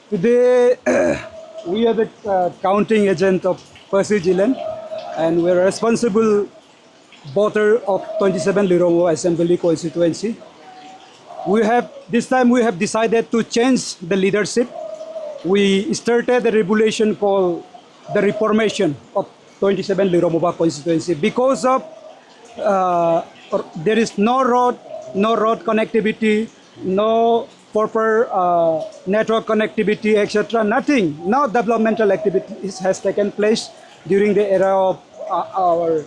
Today, we are the counting agent of Percy Gillen, and we are responsible voter of 27 Lirongo Assembly constituency. This time we have decided to change the leadership. We started a revolution called the reformation of 27 Lirongo constituency because of there is no road connectivity, no proper network connectivity, etc. Nothing, no developmental activity has taken place during the era of our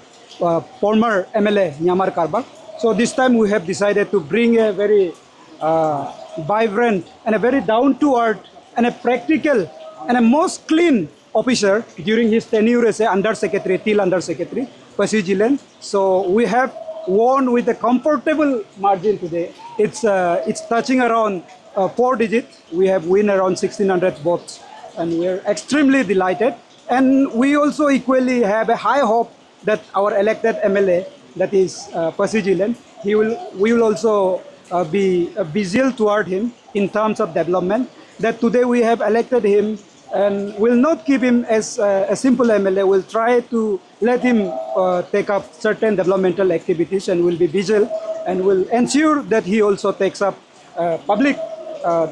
former MLA Nyamar Karbak. So this time we have decided to bring a very vibrant and a very down-to-earth and a practical and a most clean officer during his tenure as a undersecretary, till undersecretary, Percy Gillen. So we have won with a comfortable margin today. It's touching around 4 digits. We have win around 1,600 votes, and we're extremely delighted. And we also equally have a high hope that our elected MLA, that is Percy Gillen, we will also be visual toward him in terms of development. That today we have elected him and will not keep him as a simple MLA. We'll try to let him take up certain developmental activities and will be vigilant and will ensure that he also takes up public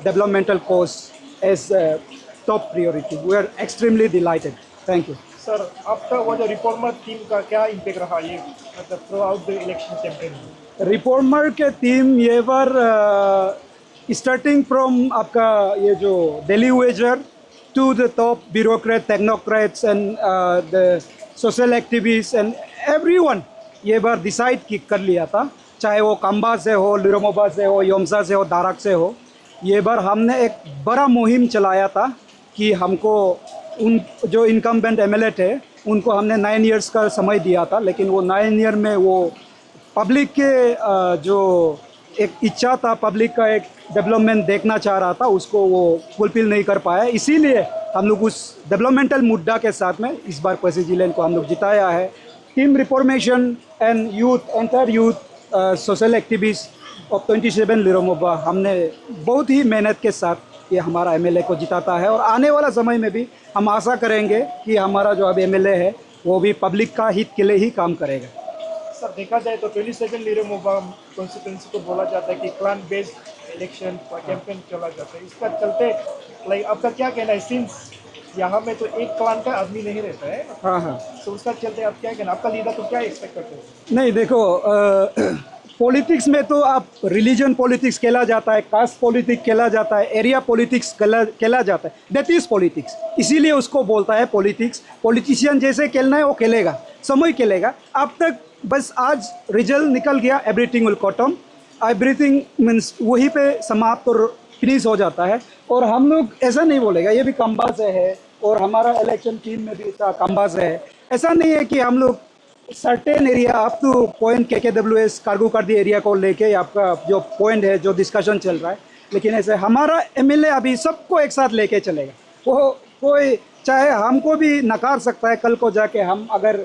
developmental cause as a top priority. We are extremely delighted. Thank you. Sir आपका वो जो reformer team का क्या impact रहा ये मतलब throughout the election campaign? Reformer के team ये बार स्टार्टिंग फ्रॉम आपका ये जो दिल्ली वेजर to the top bureaucrat, technocrats and the social activist and everyone ये बार डिसाइड कर लिया था, चाहे वो काम्बा से हो, लिरोमोबा से हो, योमसा से हो, दारक से हो. ये बार हमने एक बड़ा मुहिम चलाया था कि हमको उन जो इनकम्बेंट एमएलए थे उनको हमने 9 इयर्स का समय दिया था, लेकिन वो 9 ईयर में वो पब्लिक के जो एक इच्छा था, पब्लिक का एक डेवलपमेंट देखना चाह रहा था, उसको वो फुलफिल नहीं कर पाया. इसीलिए हम लोग उस डेवलपमेंटल मुद्दा के साथ में इस बार पर्सी जिलेन को हम लोग जिताया है. Team reformation and youth, entire youth social activist of 27 Liromoba हमने बहुत ही मेहनत के साथ ये हमारा एमएलए को जिताता है. और आने वाला समय में भी हम आशा करेंगे कि हमारा जो अब एमएलए है वो भी पब्लिक का हित के लिए ही काम करेगा. सर देखा जाए तो 27 लिरोमोबा कॉन्स्टिट्यूंसी को बोला जाता है कि क्लान बेस्ड इलेक्शन कैंपेन चला जाता है. इसका चलते लाइक आपका क्या कहना है, सिंस यहाँ में तो एक क्लान का आदमी नहीं रहता है? हाँ. तो उसका चलते आप क्या कहना, आपका लीडर तो क्या एक्सपेक्ट करते हो? नहीं देखो, पॉलिटिक्स में तो आप रिलीजन पॉलिटिक्स खेला जाता है, कास्ट पॉलिटिक्स खेला जाता है, एरिया पॉलिटिक्स खेला जाता है. दैट इज़ पॉलिटिक्स, इसीलिए उसको बोलता है पॉलिटिक्स. पॉलिटिशियन जैसे खेलना है वो खेलेगा, समय खेलेगा. अब तक बस आज रिजल्ट निकल गया, एवरीथिंग विल कॉटम, एवरीथिंग मीन्स वहीं पे समाप्त और फिनिश हो जाता है. और हम लोग ऐसा नहीं बोलेगा ये भी काम्बा से है और हमारा इलेक्शन टीम में भी काम्बा से है. ऐसा नहीं है कि हम लोग certain area up to point KKWS कार्गो कार्दी एरिया को लेके आपका जो पॉइंट है, जो डिस्कशन चल रहा है, लेकिन ऐसे हमारा एमएलए अभी सबको एक साथ लेके चलेगा. वो कोई चाहे हमको भी नकार सकता है कल को जाके, हम अगर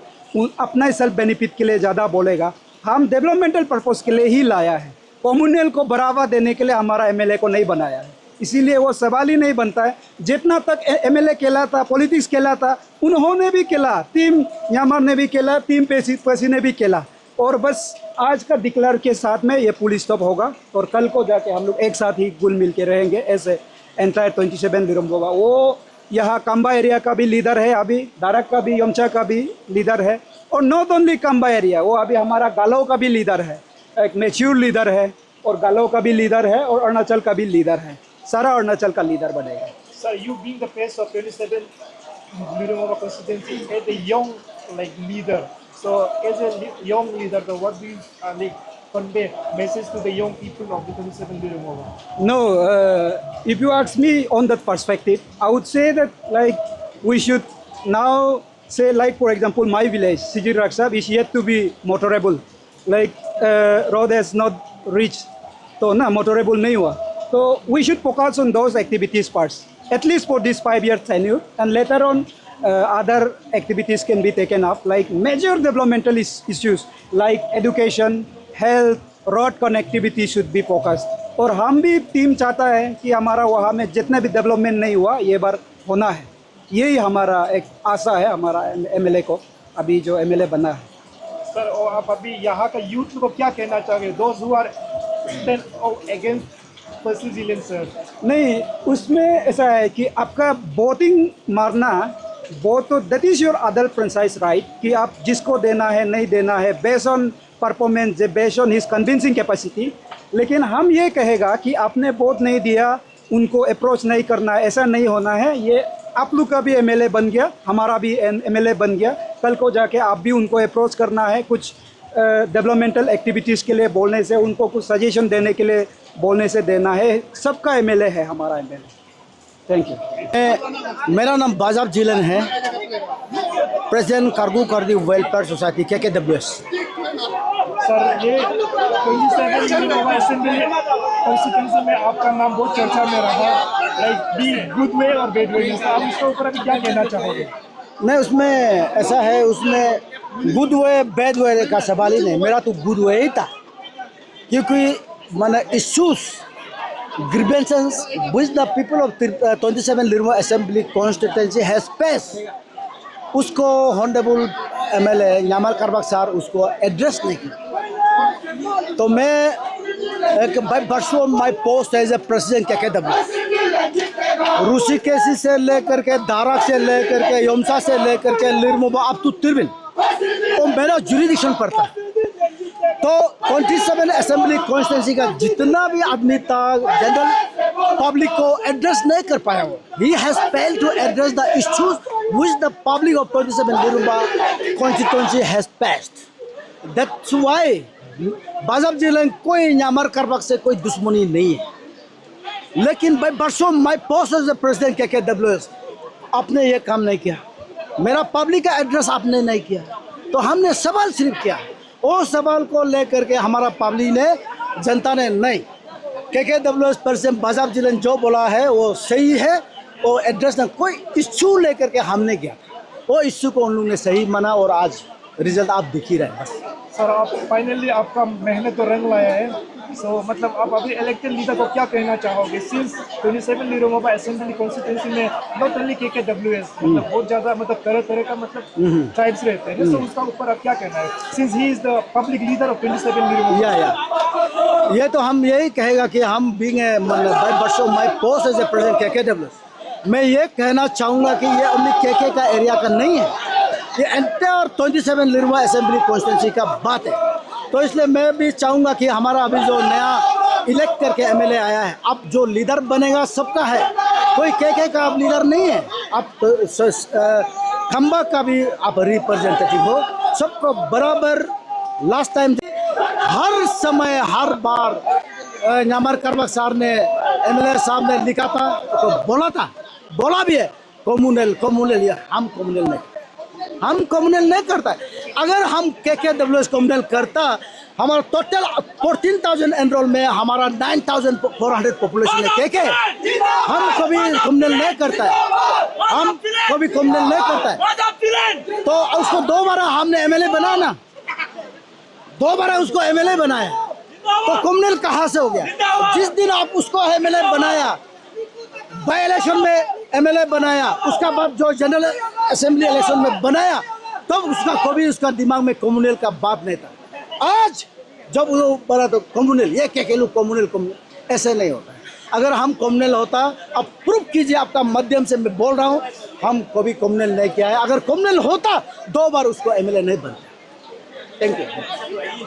अपना सेल्फ बेनिफिट के लिए ज़्यादा बोलेगा. हम डेवलपमेंटल पर्पज़ के लिए ही लाया है, कम्युनल को बढ़ावा देने के लिए हमारा एमएलए को नहीं बनाया है. इसीलिए वो सवाल ही नहीं बनता है. जितना तक एमएलए खेला था, पॉलिटिक्स खेला था, उन्होंने भी खेला, टीम न्यामर ने भी खेला, टीम पर्सी ने भी खेला. और बस आज का डिक्लेयर के साथ में ये पुलिस स्टॉप होगा और कल को जाके हम लोग एक साथ ही गुल मिल के रहेंगे ऐसे एंटायर 27 लिरोमोबा. वो यहाँ काम्बा एरिया का भी लीडर है, अभी दारक का भी, योमचा का भी लीडर है. और नॉट ओनली काम्बा एरिया, वो अभी हमारा गालो का भी लीडर है, एक मैच्योर लीडर है, और गालो का भी लीडर है, और अरुणाचल का भी लीडर है. सारा अरुणाचल का लीडर बनेगा. Sir you being the face of 27 Liromoba constituency as a young like leader, so as a young leader, what do you like convey message to the young people of the 27 liromoba? No, if you ask me on that perspective, I would say that like we should now say, like for example my village Sijir Raksab is yet to be motorable, like road has not reached, तो ना motorable नहीं हुआ. So we should focus on those activities first, at least for this 5-year tenure, and later on other activities can be taken up, like major developmental issues like education, health, road connectivity should be focused. और हम भी team चाहता है कि हमारा वहाँ में जितना भी डेवलपमेंट नहीं हुआ ये बार होना है। यही हमारा एक आशा है हमारा एमएलए को, अभी जो एमएलए बना है। सर, और आप अभी यहाँ का यूथ को क्या कहना चाहोगे, those who are stand against पर्सी जिलेन सर? नहीं, उसमें ऐसा है कि आपका वोटिंग मारना वो तो that is your other principles right कि आप जिसको देना है नहीं देना है based on performance, based on his convincing capacity. लेकिन हम ये कहेगा कि आपने वोट नहीं दिया, उनको अप्रोच नहीं करना है, ऐसा नहीं होना है। ये आप लोग का भी एमएलए बन गया, हमारा भी एमएलए बन गया, कल को जाके आप भी उनको अप्रोच करना है, कुछ डेवलपमेंटल एक्टिविटीज़ के लिए बोलने से, उनको कुछ सजेशन देने के लिए बोलने से देना है। सबका एमएलए है हमारा एमएलए। Thank you. मेरा नाम बाजाब जिलन है, प्रेसिडेंट कारगू कर्दी वेलफेयर सोसाइटी KKWS। सर, ये 27 लोकसभा असेंबली कॉन्स्टिट्यूंसी में आपका नाम बहुत चर्चा में रहा, लाइक बी गुड वे और बैड वे, आप इसके ऊपर अभी क्या कहना चाहोगे? नहीं, उसमें ऐसा है, उसमें गुड वे बैड वे का सवाल ही नहीं, मेरा तो गुड वे ही था, क्योंकि मैंने issues grievances which the people of 27 Lirmo Assembly constituency has faced, उसको हॉनरेबल एमएलए न्यामर करबक सर उसको एड्रेस नहीं किया। तो मैं एक बरसों my post as a president KKWS, रूसी केसी से लेकर के दारा से लेकर के योमसा से लेकर के लिरमो अब तो तिरबिन तो मेरा जुरिडिक्शन पड़ता है। तो 27 असेंबली कॉन्स्टिट्यूंसी का जितना भी आदमी था जनरल पब्लिक को एड्रेस नहीं कर पाया वो, he has failed to address the issues which the public of 27 लिरुम्बा constituency has passed. That's why बाजाब जिले कोई न्यामर करबक से कोई दुश्मनी नहीं है, लेकिन भाई बरसों my post as a president KKWS आपने ये काम नहीं किया, मेरा पब्लिक का एड्रेस आपने नहीं किया। तो हमने सवाल सिर्फ किया, वो सवाल को लेकर के हमारा पब्लिक ने, जनता ने नहीं, KKWS प्रेसिडेंट बाजाब जिले जो बोला है वो सही है, वो एड्रेस ना कोई इश्यू लेकर के हमने किया, वो इश्यू को उन लोगों ने सही माना और आज रिजल्ट आप दिख ही रहे हैं। बस सर, आप फाइनली आपका मेहनत तो रंग लाया है, सो मतलब आप अभी इलेक्टेड लीडर को क्या कहना चाहोगे? सिंस 27 लिरुम्बा असेंबली कॉन्स्टिट्यूंसी में नॉट ओनली KKWS मतलब बहुत ज़्यादा मतलब तरह तरह का मतलब ट्राइब्स रहते हैं, सो उसका ऊपर आप क्या कहना है, since he is the public leader of 27 लिरुम्बा? या ये तो हम यही कहेगा कि हम बीइंग मतलब बरसों my post as a president KKWS, मैं ये कहना चाहूँगा कि ये ओनली KK का एरिया का नहीं है, ये एंटायर 27 लिरुम्बा असेंबली कॉन्स्टिट्यूंसी का बात है। तो इसलिए मैं भी चाहूँगा कि हमारा अभी जो नया इलेक्ट करके एमएलए आया है, अब जो लीडर बनेगा सबका है, कोई KK का अब लीडर नहीं है, अब खंबा का भी आप रिप्रेजेंटेटिव हो, सबको बराबर। लास्ट टाइम हर समय हर बार न्यामर करबक सर ने एमएलए साहब ने लिखा था तो बोला भी है कम्युनल या हम कम्युनल नहीं करता है। अगर हम KKWS कम्युनल करता, हमारा टोटल 14,000 एनरोल में हमारा 9,400 पॉपुलेशन है KK, हम कभी कम्युनल नहीं करता है, तो उसको दोबारा हमने एमएलए बनाना, दोबारा उसको एमएलए बनाया, तो कम्युनल कहाँ से हो गया? जिस दिन आप उसको एमएलए बनाया, बाई इलेक्शन में एमएलए बनाया, उसका बाद जो जनरल असेंबली इलेक्शन में बनाया, तब उसका कभी उसका दिमाग में कम्युनल का बात नहीं था। आज जब वो बना तो कम्युनल, ये KK लोग कम्युनल, ऐसे नहीं होता है। अगर हम कम्युनल होता, अब प्रूफ कीजिए, आपका माध्यम से मैं बोल रहा हूँ, हम कभी कम्युनल नहीं किया है। अगर कम्युनल होता 2 बार उसको एमएलए नहीं बनता। Thank you.